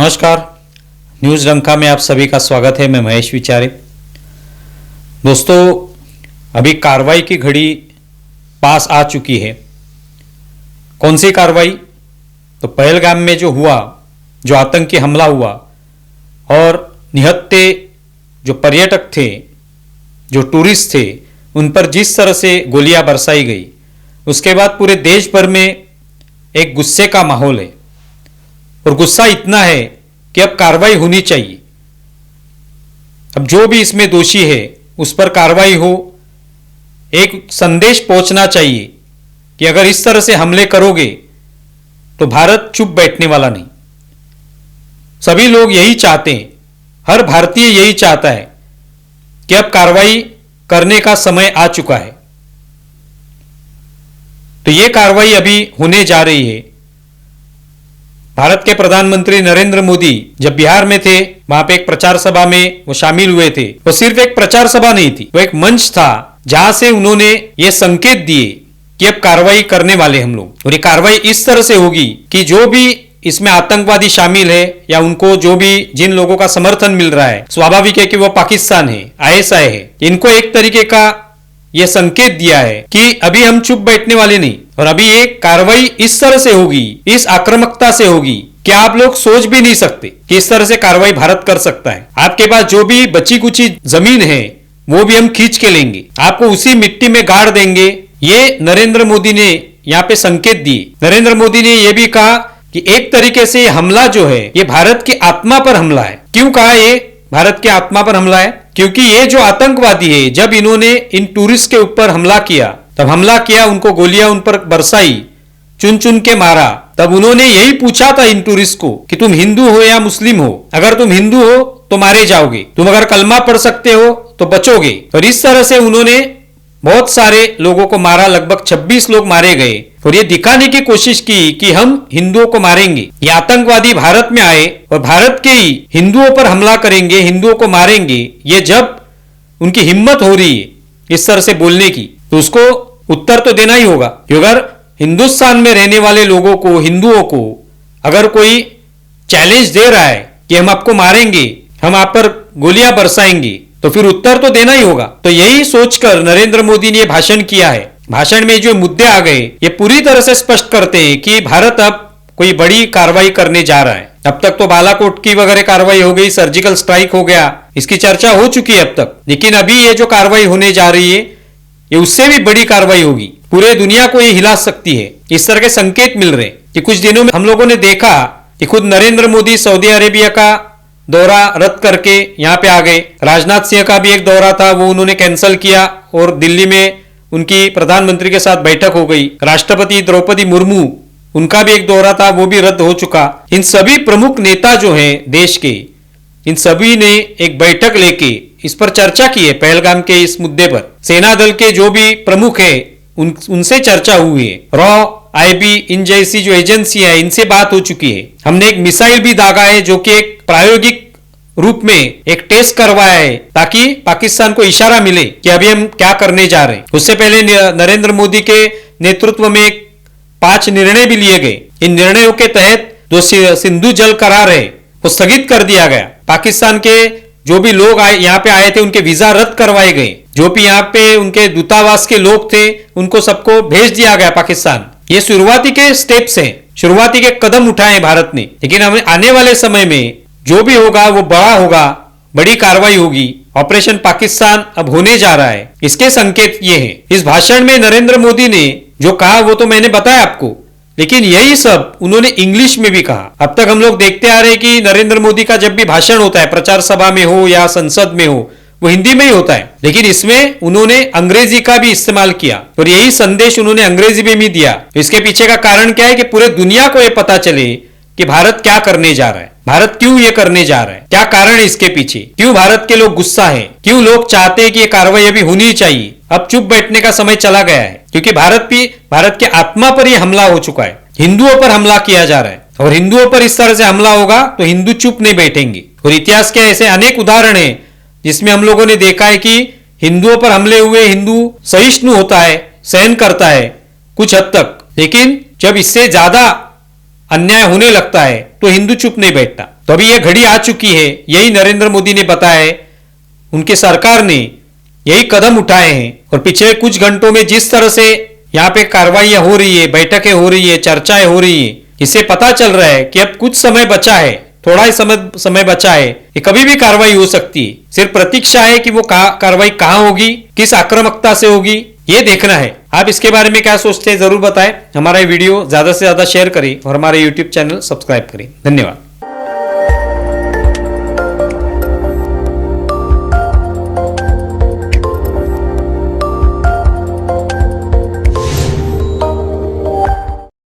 नमस्कार, न्यूज़ डंका में आप सभी का स्वागत है। मैं महेश विचारे। दोस्तों, अभी कार्रवाई की घड़ी पास आ चुकी है। कौन सी कार्रवाई? तो पहलगाम में जो हुआ, जो आतंकी हमला हुआ और निहत्थे जो पर्यटक थे, जो टूरिस्ट थे, उन पर जिस तरह से गोलियां बरसाई गई, उसके बाद पूरे देश भर में एक गुस्से का माहौल है। और गुस्सा इतना है कि अब कार्रवाई होनी चाहिए। अब जो भी इसमें दोषी है उस पर कार्रवाई हो। एक संदेश पहुंचना चाहिए कि अगर इस तरह से हमले करोगे तो भारत चुप बैठने वाला नहीं। सभी लोग यही चाहते हैं, हर भारतीय यही चाहता है कि अब कार्रवाई करने का समय आ चुका है। तो यह कार्रवाई अभी होने जा रही है। भारत के प्रधानमंत्री नरेंद्र मोदी जब बिहार में थे, वहां पे एक प्रचार सभा में वो शामिल हुए थे। वो सिर्फ एक प्रचार सभा नहीं थी, वो एक मंच था जहां से उन्होंने ये संकेत दिए कि अब कार्रवाई करने वाले हम लोग। और ये कार्रवाई इस तरह से होगी कि जो भी इसमें आतंकवादी शामिल है या उनको जो भी जिन लोगों का समर्थन मिल रहा है, स्वाभाविक है कि वो पाकिस्तान है, आईएसआई है, इनको एक तरीके का यह संकेत दिया है कि अभी हम चुप बैठने वाले नहीं। और अभी ये कार्रवाई इस तरह से होगी, इस आक्रामकता से होगी कि आप लोग सोच भी नहीं सकते कि इस तरह से कार्रवाई भारत कर सकता है। आपके पास जो भी बची कुची जमीन है वो भी हम खींच के लेंगे, आपको उसी मिट्टी में गाड़ देंगे। ये नरेंद्र मोदी ने यहाँ पे संकेत दिए। नरेंद्र मोदी ने यह भी कहा कि एक तरीके से हमला जो है ये भारत की आत्मा पर हमला है। क्यों कहा ये भारत की आत्मा पर हमला है? क्योंकि ये जो आतंकवादी है, जब इन्होंने इन टूरिस्ट के ऊपर हमला किया, तब हमला किया, उनको गोलियां उन पर बरसाई, चुन चुन के मारा, तब उन्होंने यही पूछा था इन टूरिस्ट को कि तुम हिंदू हो या मुस्लिम हो। अगर तुम हिंदू हो तो मारे जाओगे, तुम अगर कलमा पढ़ सकते हो तो बचोगे। और इस तरह से उन्होंने बहुत सारे लोगों को मारा, लगभग 26 लोग मारे गए। और ये दिखाने की कोशिश की कि हम हिंदुओं को मारेंगे। ये आतंकवादी भारत में आए और भारत के ही हिंदुओं पर हमला करेंगे, हिंदुओं को मारेंगे। ये जब उनकी हिम्मत हो रही है इस तरह से बोलने की, तो उसको उत्तर तो देना ही होगा। क्योंकि अगर हिंदुस्तान में रहने वाले लोगों को, हिंदुओं को अगर कोई चैलेंज दे रहा है कि हम आपको मारेंगे, हम आप पर गोलियां बरसाएंगे, तो फिर उत्तर तो देना ही होगा। तो यही सोचकर नरेंद्र मोदी ने भाषण किया है। भाषण में जो मुद्दे आ गए ये पूरी तरह से स्पष्ट करते हैं कि भारत अब कोई बड़ी कार्रवाई करने जा रहा है। अब तक तो बालाकोट की वगैरह कार्रवाई हो गई, सर्जिकल स्ट्राइक हो गया, इसकी चर्चा हो चुकी है अब तक। लेकिन अभी ये जो कार्रवाई होने जा रही है ये उससे भी बड़ी कार्रवाई होगी। पूरे दुनिया को ये हिला सकती है। इस तरह के संकेत मिल रहे हैं कि कुछ दिनों में हम लोगों ने देखा कि खुद नरेंद्र मोदी सऊदी अरेबिया का दौरा रद्द करके यहाँ पे आ गए। राजनाथ सिंह का भी एक दौरा था, वो उन्होंने कैंसिल किया और दिल्ली में उनकी प्रधानमंत्री के साथ बैठक हो गई। राष्ट्रपति द्रौपदी मुर्मू, उनका भी एक दौरा था, वो भी रद्द हो चुका। इन सभी प्रमुख नेता जो हैं देश के, इन सभी ने एक बैठक लेके इस पर चर्चा की है। पहलगाम के इस मुद्दे पर सेना दल के जो भी प्रमुख है उनसे चर्चा हुई है। रॉ, आईबी, इन जैसी जो एजेंसी है इनसे बात हो चुकी है। हमने एक मिसाइल भी दागा है जो कि एक प्रायोगिक रूप में एक टेस्ट करवाया है, ताकि पाकिस्तान को इशारा मिले कि अभी हम क्या करने जा रहे हैं। उससे पहले नरेंद्र मोदी के नेतृत्व में 5 निर्णय भी लिए गए। इन निर्णयों के तहत जो सिंधु जल करार है वो स्थगित कर दिया गया। पाकिस्तान के जो भी लोग यहाँ पे आए थे उनके वीजा रद्द करवाए गए। जो भी यहाँ पे उनके दूतावास के लोग थे उनको सबको भेज दिया गया पाकिस्तान। ये शुरुआती के स्टेप्स हैं, शुरुआती के कदम उठाए भारत ने। लेकिन हमें आने वाले समय में जो भी होगा वो बड़ा होगा, बड़ी कार्रवाई होगी। ऑपरेशन पाकिस्तान अब होने जा रहा है, इसके संकेत ये हैं। इस भाषण में नरेंद्र मोदी ने जो कहा वो तो मैंने बताया आपको, लेकिन यही सब उन्होंने इंग्लिश में भी कहा। अब तक हम लोग देखते आ रहे हैं कि नरेंद्र मोदी का जब भी भाषण होता है, प्रचार सभा में हो या संसद में हो, वो हिंदी में ही होता है। लेकिन इसमें उन्होंने अंग्रेजी का भी इस्तेमाल किया और यही संदेश उन्होंने अंग्रेजी में भी दिया। इसके पीछे का कारण क्या है कि पूरे दुनिया को यह पता चले कि भारत क्या करने जा रहा है, भारत क्यों ये करने जा रहा है, क्या कारण है इसके पीछे, क्यों भारत के लोग गुस्सा है, क्यों लोग चाहते हैं कि ये कार्रवाई अभी होनी चाहिए। अब चुप बैठने का समय चला गया है, क्योंकि भारत के आत्मा पर यह हमला हो चुका है। हिंदुओं पर हमला किया जा रहा है और हिंदुओं पर इस तरह से हमला होगा तो हिंदू चुप नहीं बैठेंगे। और इतिहास के ऐसे अनेक उदाहरण हैं जिसमें हम लोगों ने देखा है कि हिंदुओं पर हमले हुए हिंदू सहिष्णु होता है, सहन करता है कुछ हद तक, लेकिन जब इससे ज्यादा अन्याय होने लगता है तो हिंदू चुप नहीं बैठता। तो अभी यह घड़ी आ चुकी है, यही नरेंद्र मोदी ने बताया है, उनकी सरकार ने यही कदम उठाए हैं। और पिछले कुछ घंटों में जिस तरह से यहाँ पे कार्रवाइयां हो रही है, बैठकें हो रही है, चर्चाएं हो रही है, इससे पता चल रहा है कि अब कुछ समय बचा है, थोड़ा ही समय बचा है, ये कभी भी कार्रवाई हो सकती है। सिर्फ प्रतीक्षा है कि वो कार्रवाई कहाँ होगी, किस आक्रामकता से होगी, ये देखना है। आप इसके बारे में क्या सोचते हैं जरूर बताएं। हमारा वीडियो ज्यादा से ज्यादा शेयर करें और हमारे यूट्यूब चैनल सब्सक्राइब करें। धन्यवाद।